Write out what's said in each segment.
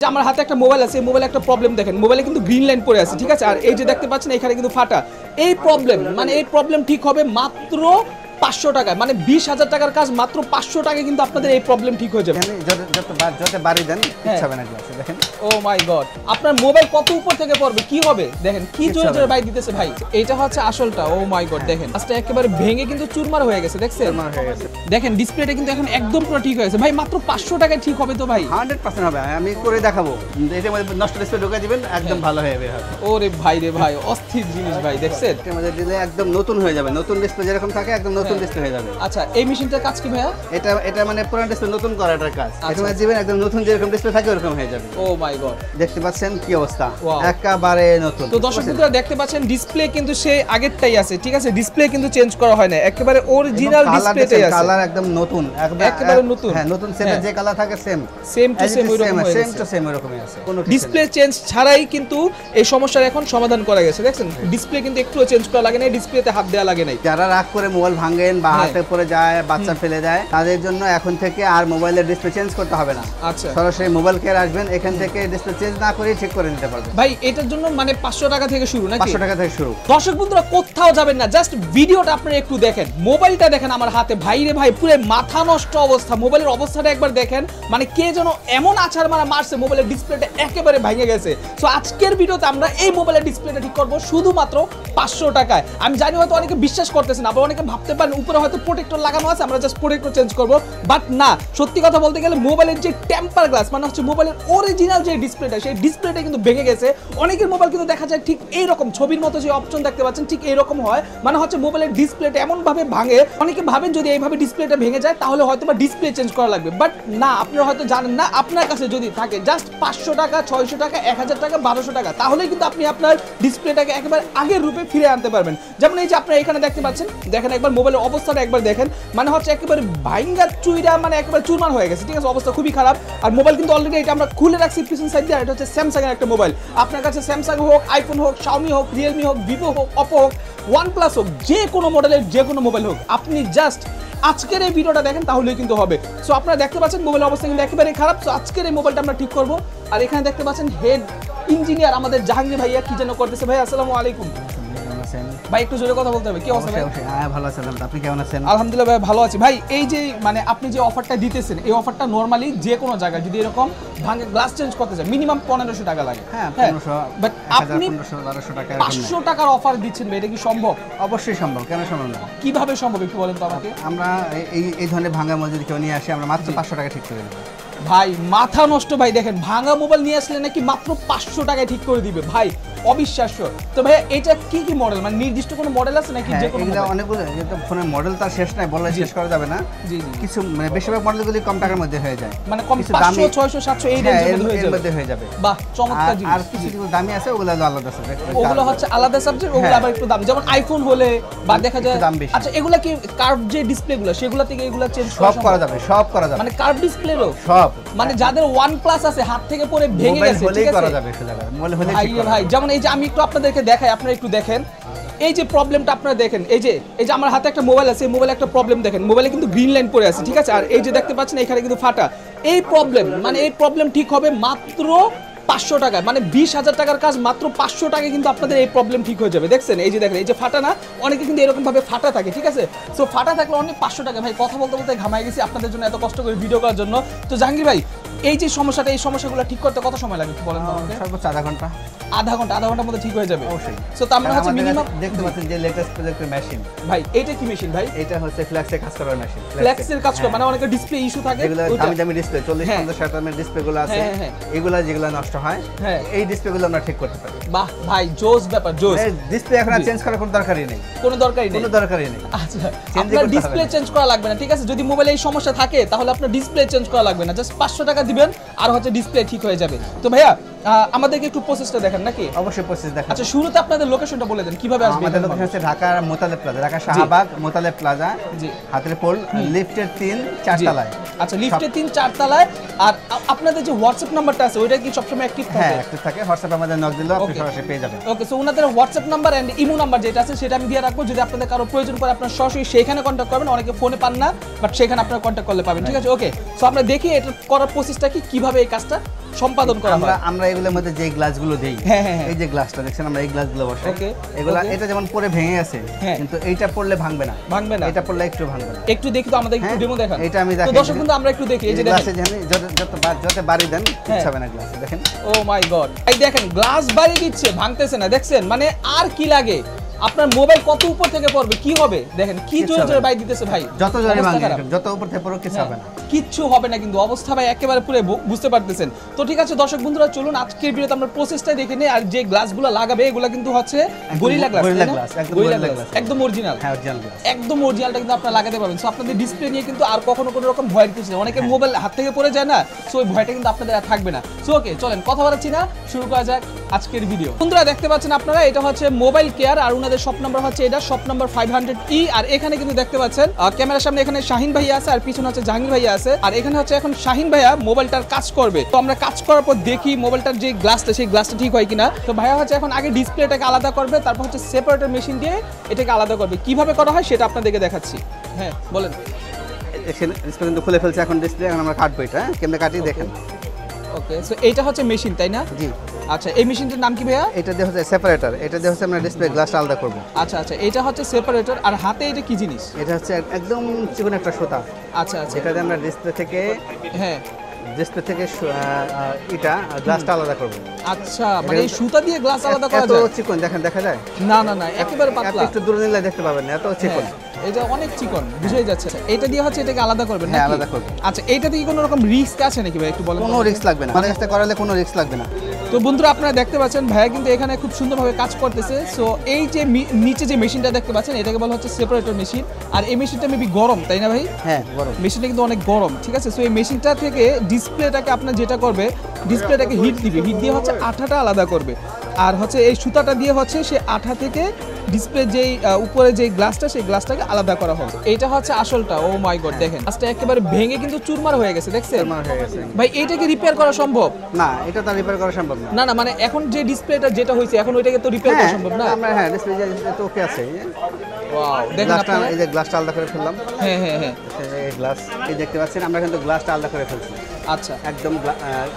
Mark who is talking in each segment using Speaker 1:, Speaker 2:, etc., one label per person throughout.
Speaker 1: আমার হাতে একটা মোবাইল আছে, এই মোবাইলে একটা প্রবলেম দেখেন, মোবাইলে কিন্তু গ্রিন লাইন পড়ে আছে, ঠিক আছে। আর এই যে দেখতে পাচ্ছেন এখানে কিন্তু ফাটা। এই প্রবলেম মানে এই প্রবলেম ঠিক হবে মাত্র 500 টাকায়, মানে 20,000 টাকার কাজ মাত্র 500 টাকায় কিন্তু আপনাদের এই প্রবলেম ঠিক হয়ে যাবে।
Speaker 2: যত বাড়ি দেন ইচ্ছা হবে না গ্লাসে দেখেন।
Speaker 1: ও মাই গড, আপনার মোবাইল কত উপর থেকে পড়বে, কি হবে দেখেন, কি জোরে জোরে বাই দিতেছে ভাই। এইটা হচ্ছে আসলটা। ও মাই গড দেখেন, আজটা একেবারে ভেঙে কিন্তু চুরমার হয়ে গেছে, দেখছেন দেখেন ডিসপ্লেটা কিন্তু এখন একদম পুরো ঠিক হয়েছে ভাই। মাত্র 500 টাকায় ঠিক হবে তো ভাই?
Speaker 2: 100% হবে, আমি করে দেখাবো। এটার মধ্যে নষ্ট ডিসপ্লে ঢোকা দিবেন, একদম ভালো হয়ে যাবে।
Speaker 1: ওরে ভাই রে ভাই, অস্থির জিনিস ভাই, দেখছেন
Speaker 2: এটার মধ্যে দিলে একদম নতুন হয়ে যাবে, নতুন ডিসপ্লে যেরকম থাকে একদম নতুন ডিসপ্লে হয়ে যাবে।
Speaker 1: আচ্ছা, এই মেশিনটার কাজ কি ভাইয়া?
Speaker 2: এটা মানে পুরান ডিসপ্লে নতুন করাটার কাজ। এটার মধ্যে দিবেন একদম নতুন যেরকম ডিসপ্লে থাকে ওরকম হয়ে যাবে।
Speaker 1: ও মাই গড,
Speaker 2: দেখতে পাচ্ছেন কি অবস্থা, একেবারে নতুন।
Speaker 1: তো দর্শক বন্ধুরা দেখতে পাচ্ছেন ডিসপ্লে কিন্তু সেই আগেরটাই আছে, ঠিক আছে, ডিসপ্লে কিন্তু চেঞ্জ করা হয় না, একেবারে অরিজিনাল ডিসপ্লেটাই আছে।
Speaker 2: কালার একদম নতুন,
Speaker 1: একেবারে নতুন।
Speaker 2: হ্যাঁ, নতুন সেটে যে কালার থাকে সেম
Speaker 1: টু সেম ওইরকম হয়ে গেছে,
Speaker 2: সেম টু সেম ওইরকমই আছে। কোনো
Speaker 1: ডিসপ্লে চেঞ্জ ছাড়াই কিন্তু এই সমস্যার এখন সমাধান করা গেছে। দেখছেন ডিসপ্লে কিন্তু একটুও চেঞ্জ করা লাগে না, ডিসপ্লেতে হাত দেওয়া লাগে নাই।
Speaker 2: যারা রাগ করে মোবাইল ভাঙেন বা হাতে পড়ে যায়, বাচ্চা ফেলে দেয়, তাদের জন্য এখন থেকে আর মোবাইলের ডিসপ্লে চেঞ্জ করতে হবে না।
Speaker 1: আচ্ছা,
Speaker 2: সরাসরি মোবাইল কেয়ার আসবেন, এখান থেকে ডিসপ্লে চেঞ্জ না করে ঠিক করে নিতে পারবেন
Speaker 1: ভাই। এটার জন্য মানে 500 টাকা থেকে শুরু নাকি?
Speaker 2: 500 টাকা থেকে শুরু।
Speaker 1: দর্শক বন্ধুরা কোথাও যাবেন না, জাস্ট ভিডিওটা আপনারা একটু দেখেন, মোবাইলটা দেখেন আমার হাতে, ভাই রে ভাই পুরো মাথা নষ্ট অবস্থা। মোবাইলের অবস্থাটা একবার দেখেন, মানে কে যেন এমন আছাড় মারছে, মোবাইলের ডিসপ্লেটা একেবারে ভেঙে গেছে। সো আজকের ভিডিওতে আমরা এই মোবাইলের ডিসপ্লেটা ঠিক করব শুধুমাত্র 500 টাকায়। আমি জানি হয়তো অনেকে বিশ্বাস করতেছেন, আবার অনেকে ভাবতে পারেন উপরে হয়তো প্রোটেক্টর লাগানো আছে, আমরা জাস্ট প্রোটেক্টর চেঞ্জ করব, বাট না। সত্যি কথা বলতে গেলে মোবাইলের যে টেম্পার গ্লাস, মানে হচ্ছে মোবাইলের অরিজিনাল যে ডিসপ্লেটা, সেই ডিসপ্লেটা কিন্তু ভেঙে গেছে। অনেকের মোবাইল কিন্তু দেখা যায় ঠিক এইরকম ছবির মতো যে অপশন দেখতে পাচ্ছেন ঠিক এইরকম হয়, মানে হচ্ছে মোবাইলের ডিসপ্লেটা এমন ভাবে ভাঙে, অনেকে ভাবেন যদি এইভাবে ডিসপ্লেটা ভেঙে যায় তাহলে হয়তো বা ডিসপ্লে চেঞ্জ করা লাগবে, বাট না, আপনারা হয়তো জানেন না। আপনার কাছে যদি থাকে জাস্ট 500 টাকা, 600 টাকা, 1000 টাকা, 1200 টাকা, তাহলে কিন্তু আপনি আপনার ডিসপ্লেটাকে একেবারে আগের রূপে ফিরে আনতে পারবেন। যেমন এই যে আপনারা এখানে দেখতে পাচ্ছেন, দেখেন একবার মোবাইলের অবস্থাটা একবার দেখেন, মানে হচ্ছে একেবারে ভাঙ্গা চুইরা, মানে একেবারে চুরমার হয়ে গেছে, ঠিক আছে, অবস্থা খুবই খারাপ। আর মোবাইল কিন্তু অলরেডি এটা আমরা খুলে রাখছি পিছন সাইড দিয়ে। এটা হচ্ছে স্যামসাং এর একটা মোবাইল। আপনার কাছে স্যামসাং হোক, আইফোন হোক, শাওমি হোক, রিয়েলমি হোক, ভিভো হোক, অপো হোক, ওয়ানপ্লাস হোক, যে কোনো মডেলের যে কোনো মোবাইল হোক, আপনি জাস্ট আজকের এই ভিডিওটা দেখেন তাহলেই কিন্তু হবে। সো আপনারা দেখতে পাচ্ছেন মোবাইলের অবস্থা কিন্তু একেবারেই খারাপ। সো আজকের এই মোবাইলটা আমরা ঠিক করব। আর এখানে দেখতে পাচ্ছেন হেড ইঞ্জিনিয়ার আমাদের জাহাঙ্গীর ভাইয়া কি যেন করতেছে। ভাই আসসালামু আলাইকুম। ভাই একটু জোরে কথা বলতে হবে। কি অবস্থা ভাই?
Speaker 2: হ্যাঁ, ভালো আছি, আপনি কেমন আছেন?
Speaker 1: আলহামদুলিল্লাহ ভাই, ভালো আছি। ভাই এই যে মানে আপনি যে অফারটা দিতেছেন, এই অফারটা নরমালি যে কোনো জায়গায় যদি এরকম ভাঙে গ্লাস চেঞ্জ করতে যায় মিনিমাম 1500 টাকা লাগে।
Speaker 2: হ্যাঁ, 1500,
Speaker 1: বাট আপনি
Speaker 2: 1200 টাকা
Speaker 1: 500 টাকার অফার দিচ্ছেন ভাই, এটা কি সম্ভব?
Speaker 2: অবশ্যই সম্ভব, কেন সম্ভব না?
Speaker 1: কিভাবে সম্ভব একটু বলেন তো আমাকে।
Speaker 2: আমরা এই ধরনের ভাঙা মোবাইল যদি কেউ নিয়ে আসে, আমরা মাত্র 500 টাকা ঠিক করে দেব।
Speaker 1: ভাই মাথা নষ্ট ভাই, দেখেন ভাঙা মোবাইল নিয়ে আসলে নাকি মাত্র 500 টাকায় ঠিক করে দিবে ভাই, অবিশ্বাস্য। তো ভাই এটা কি কি মডেল, মানে নির্দিষ্ট কোনো মডেল আছে নাকি যে কোনো মডেল?
Speaker 2: অনেকগুলো, যেটা ফোনের মডেল তার শেষ নাই, বললে শেষ করা যাবে না। জি জি, কিছু মানে বেশিরভাগ মডেলগুলি কম টাকার মধ্যে হয়ে যায়,
Speaker 1: মানে কম 500 600 700 এই রেঞ্জের মধ্যে হয়ে যাবে। বাহ, চমৎকার জিনিস।
Speaker 2: আর কিছু যেগুলো দামি আছে ওগুলো আলাদা সাবজেক্ট,
Speaker 1: ওগুলো হচ্ছে আলাদা সাবজেক্ট, ওগুলো আবার একটু দাম, যেমন আইফোন হলে বা দেখা যায়
Speaker 2: দাম বেশি।
Speaker 1: আচ্ছা, এগুলা কি কার্ভ যে ডিসপ্লেগুলো সেগুলো থেকে এগুলা চেঞ্জ
Speaker 2: সব করা যাবে, সব করা যাবে,
Speaker 1: মানে কার্ভ ডিসপ্লেরও
Speaker 2: সব,
Speaker 1: মানে যাদের OnePlus আছে হাত থেকে পড়ে ভেঙে গেছে, ঠিক আছে,
Speaker 2: করা যাবে সোজা মোবাইল হলে ঠিক করা।
Speaker 1: ভাই যেমন এই যে আমি একটু আপনাদেরকে দেখাই, আপনারা একটু দেখেন এই যে প্রবলেমটা আপনারা দেখেন, এই যে আমার হাতে একটা মোবাইল আছে, এই মোবাইলে একটা প্রবলেম দেখেন, মোবাইলে কিন্তু গ্রিন লাইন পড়ে আছে, ঠিক আছে। আর এই যে দেখতে পাচ্ছেন এখানে কিন্তু ফাটা। এই প্রবলেম মানে এই প্রবলেম ঠিক হবে মাত্র 500 টাকায়, মানে 20,000 টাকার কাজ মাত্র 500 টাকায় কিন্তু আপনাদের এই প্রবলেম ঠিক হয়ে যাবে। দেখছেন এই যে দেখেন, এই যে ফাটা না, অনেকে কিন্তু এরকম ভাবে ফাটা থাকে, ঠিক আছে। সো ফাটা থাকলে অনেক 500 টাকা। ভাই কথা বলতে বলতে ঘামাই গেছি আপনাদের জন্য, এত কষ্ট করে ভিডিও করার জন্য। তো জাহাঙ্গীর ভাই এই যে সমস্যাটা, এই সমস্যাগুলো ঠিক করতে কত সময় লাগে বলেন তো আমাকে?
Speaker 2: সর্বোচ্চ আধা ঘন্টা।
Speaker 1: আধা ঘন্টার মধ্যে ঠিক হয়ে যাবে
Speaker 2: অবশ্যই।
Speaker 1: সো তার মানে হচ্ছে মিনিমাম
Speaker 2: দেখতে পাচ্ছেন যে লেটেস্ট প্রজেক্টের মেশিন।
Speaker 1: ভাই এটা কি মেশিন ভাই?
Speaker 2: এটা হচ্ছে ফ্ল্যাক্সের কাজ করার মেশিন।
Speaker 1: ফ্ল্যাক্সের কাজ করে, মানে অনেকে ডিসপ্লে ইস্যু থাকে,
Speaker 2: যেগুলো দামি দামি ডিসপ্লে 40-50 টাকার ডিসপ্লেগুলো আছে, এগুলা যেগুলো নষ্ট হয়, এই ডিসপ্লেগুলো আমরা ঠিক করতে পারি।
Speaker 1: বাহ ভাই, জোস ব্যাপার, জোস।
Speaker 2: ডিসপ্লে এখন আর চেঞ্জ করার কোনো দরকারই নেই,
Speaker 1: কোনো দরকারই নেই। আচ্ছা, আপনার ডিসপ্লে চেঞ্জ করা লাগবে না, ঠিক আছে। যদি মোবাইলে এই সমস্যা থাকে তাহলে আপনার ডিসপ্লে চেঞ্জ করা লাগবে না, জাস্ট 500 টাকা দিবেন আর হচ্ছে ডিসপ্লে ঠিক হয়ে যাবে। তো ভাইয়া আমাদেরকে একটু প্রসেসটা দেখান নাকি?
Speaker 2: অবশ্যই প্রসেস দেখান।
Speaker 1: আচ্ছা, শুরুতে আপনাদের লোকেশনটা বলে দেন, কিভাবে আসবে?
Speaker 2: আমাদের লোকেশন হচ্ছে ঢাকা মোতালেব প্লাজা, ঢাকা শাহবাগ মোতালেব প্লাজা, জি, হাতের পোল, লিফটের 3-4 তলায়।
Speaker 1: আচ্ছা, লিফটের 3-4 তলায়। আর আপনাদের যে হোয়াটসঅ্যাপ নাম্বারটা আছে ওইটা কি সবসময় অ্যাক্টিভ থাকে?
Speaker 2: হ্যাঁ, অ্যাক্টিভ থাকে। হোয়াটসঅ্যাপে আমাদের নক দিলেও আপনি সরাসরি পেয়ে যাবেন।
Speaker 1: ওকে, সো ওনাদের WhatsApp number and imo number যেটা আছে সেটা আমি দিয়ে রাখবো। যদি আপনাদের কারো প্রয়োজন পড়ে আপনারা সরাসরি সেখানে কন্ট্যাক্ট করবেন, অনেকে ফোনে পান না, বাট সেখানে আপনারা কন্ট্যাক্ট করলে পাবেন, ঠিক আছে। ওকে, সো আমরা দেখি এটা করার প্রসেসটা কি, কিভাবে এই কাজটা সম্পাদন করা হয়।
Speaker 2: আমরা এগুলোর মধ্যে যে গ্লাসগুলো দেই, এই যে গ্লাসটা দেখছেন আমরা এই গ্লাসগুলো বসাই, এগুলা এটা যেমন পরে ভেঙে গেছে, কিন্তু এইটা পড়লে ভাঙবে না, এটা পড়লে একটু ভাঙবে না।
Speaker 1: একটু দেখি তো, আমাদের একটু ডেমো দেখান।
Speaker 2: এটা আমি দেখাই,
Speaker 1: তো দর্শক বন্ধু আমরা একটু দেখি। এই যে
Speaker 2: গ্লাসে যত বাড়ি দেন কিচ্ছু হবে না গ্লাসে, দেখেন।
Speaker 1: ও মাই গড, এই দেখেন গ্লাস বাড়ি দিচ্ছে, ভাঙতেছে না, দেখছেন? মানে আর কি লাগে, আপনার মোবাইল কত উপর থেকে পড়বে, কি হবে দেখেন, কি জোরে জোরে বাই দিতেছে ভাই,
Speaker 2: যত জোরে ভাঙে, যত উপর থেকে পড়ো কিছু হবে না,
Speaker 1: কিচ্ছু হবে না, কিন্তু অবস্থা ভাই একেবারে পুরো বুঝতে পারতেছেন। তো ঠিক আছে দর্শক বন্ধুরা, চলুন আজকের ভিডিওতে আমরা প্রসেসটা দেখে নিই। আর যে গ্লাসগুলো লাগাবে এগুলো কিন্তু হচ্ছে গরিলা গ্লাস, একদম অরিজিনাল, একদম অরিজিনালটা কিন্তু আপনারা লাগাতে পারবেন। সো আপনাদের ডিসপ্লে নিয়ে কিন্তু আর কখনো কোনো রকম ভয়ের কিছু নেই, অনেকের মোবাইল হাত থেকে পড়ে যায় না, সো ওই ভয়টা কিন্তু আপনাদের আর থাকবে না। সো ওকে, চলেন কথা বলাচ্ছি না, শুরু করা যাক আজকের ভিডিও। বন্ধুরা দেখতে পাচ্ছেন আপনারা, এটা হচ্ছে মোবাইল কেয়ার, আর ওনাদের শপ নাম্বার হচ্ছে এটা শপ নাম্বার 500E। আর এখানে কিন্তু দেখতে পাচ্ছেন ক্যামেরার সামনে এখানে শাহিন ভাইয়া আছে, আর পিছনে হচ্ছে জাহাঙ্গীর ভাইয়া আছে। আর এখানে হচ্ছে এখন শাহিন ভাইয়া মোবাইলটার কাজ করবে, তো আমরা কাজ করার পর দেখি মোবাইলটার যে গ্লাসটা, সেই গ্লাসটা ঠিক হয় কিনা। তো ভাইয়া হচ্ছে এখন আগে ডিসপ্লেটাকে আলাদা করবে, তারপর হচ্ছে সেপারেটর মেশিন দিয়ে এটাকে আলাদা করবে। কিভাবে করা হয় সেটা আপনাদেরকে দেখাচ্ছি। হ্যাঁ বলেন।
Speaker 2: ডিসপ্লে কিন্তু খুলে ফেলছে, এখন ডিসপ্লে এখন আমরা কাটবো, এটা কেমনে কাটি দেখেন।
Speaker 1: ওকে, সো এইটা হচ্ছে মেশিন, তাই না?
Speaker 2: জি।
Speaker 1: আচ্ছা, এই মেশিনটার নাম কি ভাইয়া?
Speaker 2: এটা দিয়ে হচ্ছে সেপারেটর, এটা দিয়ে হচ্ছে আমরা ডিসপ্লে গ্লাসটা আলাদা করব।
Speaker 1: আচ্ছা আচ্ছা, এটা হচ্ছে সেপারেটর। আর হাতে এটা কি জিনিস?
Speaker 2: এটা হচ্ছে একদম চিকন একটা সুতা।
Speaker 1: আচ্ছা আচ্ছা,
Speaker 2: এটা দিয়ে আমরা ডিসপ্লে থেকে,
Speaker 1: হ্যাঁ
Speaker 2: ডিসপ্লে থেকে এটা গ্লাসটা আলাদা করব।
Speaker 1: আচ্ছা, মানে এই সুতা দিয়ে গ্লাস আলাদা করা যায়?
Speaker 2: এত চিকন দেখেন, দেখা যায়?
Speaker 1: না না না, একেবারে পাতলা,
Speaker 2: একটু দূরে নিলে দেখতে পাবেন না, এত চিকন।
Speaker 1: এটা অনেক চিকন, বুঝাই যাচ্ছে। এটা দিয়ে হচ্ছে এটাকে আলাদা করবেন নাকি?
Speaker 2: হ্যাঁ, আলাদা করব।
Speaker 1: আচ্ছা, এইটা থেকে কোনো রকম রিস্ক আছে নাকি ভাই, একটু বলেন।
Speaker 2: কোনো রিস্ক লাগবে না, আমাদের কাছে করালে কোনো রিস্ক লাগবে না।
Speaker 1: তো বন্ধুরা আপনারা দেখতে পাচ্ছেন ভাইয়া কিন্তু এখানে খুব সুন্দরভাবে কাজ করতেছে। সো এই যে নিচে যে মেশিনটা দেখতে পাচ্ছেন, এটাকে বলা হচ্ছে সেপারেটর মেশিন। আর এই মেশিনটা মেবি গরম, তাই না ভাই?
Speaker 2: হ্যাঁ গরম,
Speaker 1: মেশিনটা কিন্তু অনেক গরম, ঠিক আছে। সো এই মেশিনটা থেকে ডিসপ্লেটাকে আপনার যেটা করবে, ডিসপ্লেটাকে হিট দিবে, হিট দিয়ে হচ্ছে আঠাটা আলাদা করবে। আর হচ্ছে এই সুতাটা দিয়ে হচ্ছে সে আঠা থেকে ডিসপ্লে যেই উপরে যে গ্লাসটা, সেই গ্লাসটাকে আলাদা করা হবে। এইটা হচ্ছে আসলটা। ও মাই গড, দেখেন গ্লাসটা একেবারে ভেঙে কিন্তু চুরমার হয়ে গেছে, দেখছেন?
Speaker 2: চুরমার হয়ে গেছে
Speaker 1: ভাই। এইটাকে রিপেয়ার করা সম্ভব?
Speaker 2: না, এটা তো রিপেয়ার করা সম্ভব না।
Speaker 1: না না, মানে এখন যে ডিসপ্লেটা যেটা হয়েছে, এখন ওইটাকে তো রিপেয়ার করা সম্ভব না।
Speaker 2: আমরা হ্যাঁ, ডিসপ্লে তো ওকে আছে।
Speaker 1: ওয়াও, দেখেন আপনারা,
Speaker 2: এই যে গ্লাসটা আলাদা করে ফেললাম।
Speaker 1: হ্যাঁ হ্যাঁ হ্যাঁ,
Speaker 2: এই গ্লাস, এই দেখতে পাচ্ছেন আমরা কিন্তু গ্লাসটা আলাদা করে ফেলছি।
Speaker 1: আচ্ছা,
Speaker 2: একদম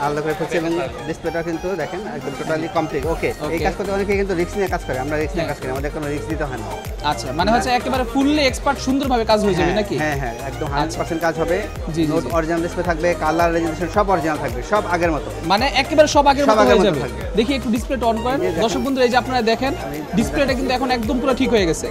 Speaker 2: আলাদা করে ফেলছি, এবং ডিসপ্লেটা কিন্তু দেখেন একদম টোটালি কমপ্লিট। ওকে, এই কাজ করতে অনেকে কিন্তু রিস্ক নিয়ে কাজ করে, আমরা রিস্ক নিয়ে কাজ করি, আমাদের কোনো রিস্ক দিতে হয় না।
Speaker 1: আচ্ছা, মানে হচ্ছে একেবারে ফুললি এক্সপার্ট, সুন্দরভাবে কাজ হয়ে যাবে নাকি?
Speaker 2: হ্যাঁ হ্যাঁ, একদম 100% কাজ হবে।
Speaker 1: জি জি,
Speaker 2: অরিজিনাল ডিসপ্লে থাকবে, কালার রেজুলেশন সব অরিজিনাল থাকবে, সব আগের মতো,
Speaker 1: মানে একেবারে সব আগের মতো হয়ে যাবে।
Speaker 2: থাকবে।
Speaker 1: দেখি একটু ডিসপ্লেটা অন করেন দর্শক বন্ধুরা, এই যে আপনারা দেখেন ডিসপ্লেটা কিন্তু এখন একদম পুরো ঠিক হয়ে গেছে।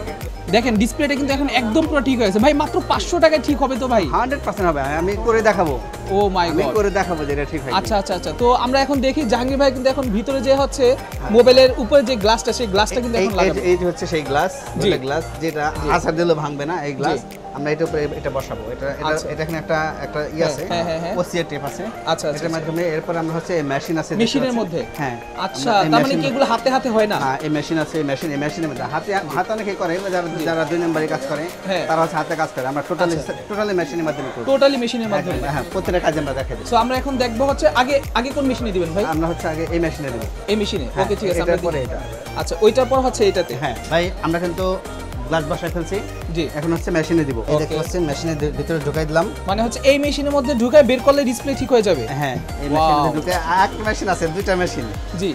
Speaker 1: দেখেন ডিসপ্লেটা কিন্তু এখন একদম পুরো ঠিক হয়ে গেছে ভাই। মাত্র 500 টাকায় ঠিক হবে তো ভাই?
Speaker 2: 100% হবে, আমি করে দেখাবো।
Speaker 1: ও মাই গড,
Speaker 2: আমি করে দেখাবো যে এটা ঠিক হয়।
Speaker 1: আচ্ছা আচ্ছা আচ্ছা, তো আমরা এখন দেখি জাহাঙ্গীর ভাই কিন্তু এখন ভিতরে যে হচ্ছে মোবাইলের উপরে যে গ্লাসটা, সেই গ্লাসটা কিন্তু এখন লাগাবে।
Speaker 2: এই যে হচ্ছে সেই গ্লাস, যেটা আছাড় দিলে ভাঙবে না, এই গ্লাস আমরা এটার উপরে এটা বসাবো। এটা এখানে একটা ই আছে, ওসিআর টেপ আছে।
Speaker 1: আচ্ছা,
Speaker 2: এটার মাধ্যমে এরপর আমরা হচ্ছে মেশিন আছে,
Speaker 1: মেশিনের মধ্যে।
Speaker 2: হ্যাঁ,
Speaker 1: আচ্ছা, তার মানে কি এগুলো হাতে হাতে হয় না?
Speaker 2: হ্যাঁ, এই মেশিন আছে, এই মেশিনের মধ্যে হাতে অনেকে করে, যারা 2 নম্বরে কাজ করে তারা হচ্ছে হাতে কাজ করে। আমরা টোটালি মেশিনের মাধ্যমে করি,
Speaker 1: টোটালি মেশিনের মাধ্যমে।
Speaker 2: হ্যাঁ, প্রত্যেকটা কাজ আমরা দেখাই দিই।
Speaker 1: সো আমরা এখন দেখবো হচ্ছে আগে কোন মেশিনে দিবেন ভাই?
Speaker 2: আমরা হচ্ছে আগে এই মেশিনে দেব।
Speaker 1: এই মেশিনে? ওকে ঠিক আছে, আমরা
Speaker 2: পরে এটা।
Speaker 1: আচ্ছা, ওইটার পর হচ্ছে এটাতে।
Speaker 2: হ্যাঁ ভাই, আমরা কিন্তু গ্লাস বসায় ফেলছি।
Speaker 1: জি,
Speaker 2: এখন হচ্ছে মেশিনে দিব। এই দেখতে পাচ্ছেন মেশিনের ভিতরে ঢুকাই দিলাম।
Speaker 1: মানে হচ্ছে এই মেশিনের মধ্যে ঢুকায় বের করলে ডিসপ্লে ঠিক হয়ে যাবে?
Speaker 2: হ্যাঁ, এই মেশিনে ঢুকে একটা মেশিন আছে, 2টা মেশিন।
Speaker 1: জি,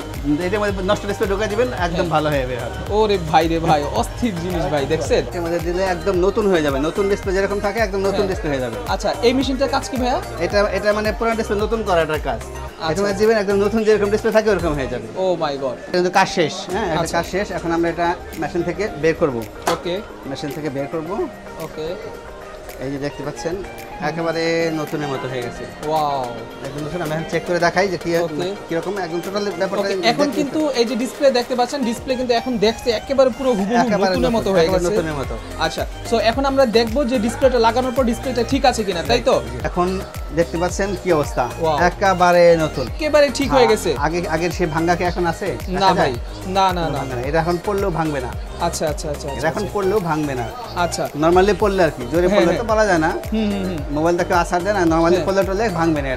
Speaker 2: এটার মধ্যে নষ্ট ডিসপ্লে ঢুকাই দিবেন, একদম ভালো হয়ে যাবে।
Speaker 1: ওরে ভাই রে ভাই, অস্থির জিনিস ভাই, দেখছেন?
Speaker 2: এর মধ্যে দিলে একদম নতুন হয়ে যাবে, নতুন ডিসপ্লে যেরকম থাকে একদম নতুন ডিসপ্লে হয়ে যাবে।
Speaker 1: আচ্ছা, এই মেশিনটার কাজ কি ভাইয়া?
Speaker 2: এটা মানে পুরো ডিসপ্লে নতুন করাটার কাজ। এটা মধ্যে দিবেন, একদম নতুন যেরকম ডিসপ্লে থাকে ওরকম হয়ে যাবে।
Speaker 1: ও মাই গড,
Speaker 2: কিন্তু কাজ শেষ। হ্যাঁ, এটা কাজ শেষ। এখন আমরা এটা মেশিন থেকে বের করব।
Speaker 1: ওকে,
Speaker 2: মেশিন থেকে বের করব।
Speaker 1: ওকে,
Speaker 2: এই যে দেখতে পাচ্ছেন একেবারে নতুনের মতো হয়ে গেছে।
Speaker 1: ওয়াও,
Speaker 2: একদম নতুন। আমি এখন চেক করে দেখাই যে কি রকম একদম টোটালি ব্যাপারটা।
Speaker 1: এখন কিন্তু এই যে ডিসপ্লে দেখতে পাচ্ছেন, ডিসপ্লে কিন্তু এখন দেখতে একেবারে পুরো হুবহু নতুনের মতো হয়ে গেছে,
Speaker 2: নতুনের মতো।
Speaker 1: আচ্ছা, সো এখন আমরা দেখব যে ডিসপ্লেটা লাগানোর পর ডিসপ্লেটা ঠিক আছে কিনা, তাই তো?
Speaker 2: এখন দেখতে পাচ্ছেন কি অবস্থা, একেবারে নতুন,
Speaker 1: একেবারে ঠিক হয়ে গেছে।
Speaker 2: আগের সেই ভাঙা কি এখন আছে?
Speaker 1: না ভাই, না না না,
Speaker 2: এটা এখন পড়লেও ভাঙবে না।
Speaker 1: আচ্ছা আচ্ছা আচ্ছা,
Speaker 2: এটা এখন পড়লেও ভাঙবে না।
Speaker 1: আচ্ছা,
Speaker 2: নরমালি পড়লে আর কি, জোরে পড়লে তো বলা যায় না, মোবাইলটাকে আছাড় দেয় না, নরমালি পড়লে টলে ভাঙবে না।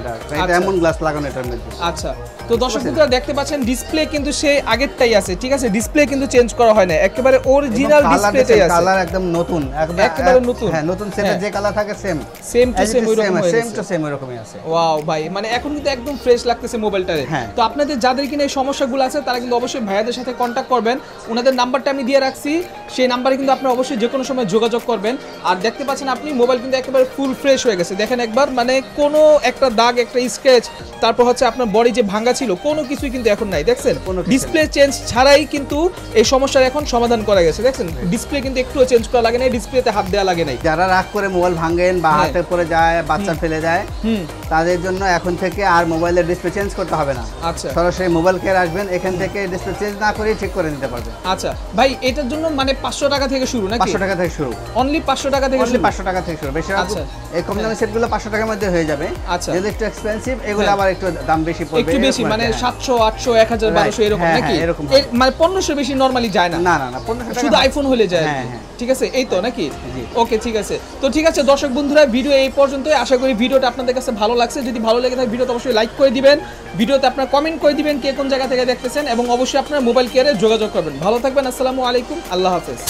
Speaker 2: এটা এমন গ্লাস লাগানো এটার মধ্যে।
Speaker 1: আচ্ছা, তো দর্শক বন্ধুরা দেখতে পাচ্ছেন ডিসপ্লে কিন্তু সেই আগেরটাই আছে, ঠিক আছে? ডিসপ্লে কিন্তু চেঞ্জ করা হয় না, একেবারে অরিজিনাল ডিসপ্লেটাই আছে।
Speaker 2: কালার একদম নতুন,
Speaker 1: একেবারে নতুন।
Speaker 2: হ্যাঁ, নতুন সেটের যে কালার থাকে সেম
Speaker 1: টু সেম ওই রকম হয়ে গেছে।
Speaker 2: সেম ওই রকমই আছে।
Speaker 1: ওয়াও ভাই, মানে এখন কিন্তু একদম ফ্রেশ লাগতেছে মোবাইলটারে। তো আপনাদের যাদের কিনা এই সমস্যাগুলো আছে তারা কিন্তু অবশ্যই ভাইয়াদের সাথে কন্ট্যাক্ট করবেন, ওনাদের নাম্বারটা আমি দিয়ে রাখছি, সেই নাম্বারে কিন্তু আপনারা অবশ্যই যে কোনো সময় যোগাযোগ করবেন। আর দেখতে পাচ্ছেন আপনি মোবাইল কিন্তু একেবারে ফুল ফ্রেশ হয়ে গেছে, দেখেন একবার, মানে কোনো একটা দাগ, একটা স্ক্র্যাচ, তারপর হচ্ছে আপনার বডি যে ভাঙা ছিল কোনো কিছুই কিন্তু এখন নাই, দেখছেন? ডিসপ্লে চেঞ্জ ছাড়াই কিন্তু এই সমস্যার এখন সমাধান করা গেছে, দেখছেন? ডিসপ্লে কিন্তু একটুও চেঞ্জ করা লাগে নাই, ডিসপ্লেতে হাত দেওয়া লাগে নাই।
Speaker 2: যারা রাগ করে মোবাইল ভাঙেন বা হাতে পড়ে যায়, বাচ্চা ফেলে যায়, তাদের জন্য এখন থেকে আর মোবাইলের ডিসপ্লে চেঞ্জ করতে হবে না।
Speaker 1: আচ্ছা,
Speaker 2: সরাসরি মোবাইল কেয়ার আসবেন, এখান থেকে ডিসপ্লে চেঞ্জ না করে ঠিক করে নিতে পারবেন।
Speaker 1: আচ্ছা ভাই, এটার জন্য মানে 500 টাকা থেকে শুরু নাকি?
Speaker 2: 500 টাকা থেকে শুরু,
Speaker 1: অনলি 500 টাকা থেকে শুরু,
Speaker 2: 500 টাকা থেকে শুরু। বেশি এই কম দামি সেটগুলো 500 টাকার মধ্যে হয়ে যাবে।
Speaker 1: আচ্ছা,
Speaker 2: যেগুলো একটু এক্সপেন্সিভ এগুলো আবার একটু দাম বেশি পড়বে,
Speaker 1: একটু বেশি, মানে 700 800 1000 1200 এরকম নাকি? মানে 1500 বেশি নরমালি যায় না?
Speaker 2: না না না, 1500 টাকা
Speaker 1: শুধু আইফোন হলে যায়। ঠিক আছে, এই তো নাকি? ওকে, ঠিক আছে। তো ঠিক আছে দর্শক বন্ধুরা, ভিডিও এই পর্যন্তই। আশা করি ভিডিওটা আপনাদের কাছে ভালো লাগছে। যদি ভালো লেগে থাকে ভিডিওতে অবশ্যই লাইক করে দিবেন, ভিডিওতে আপনারা কমেন্ট করে দিবেন কে কোন জায়গা থেকে দেখতেছেন, এবং অবশ্যই আপনারা মোবাইল কেয়ারে যোগাযোগ করবেন। ভালো থাকবেন, আসসালামু আলাইকুম, আল্লাহ হাফেজ।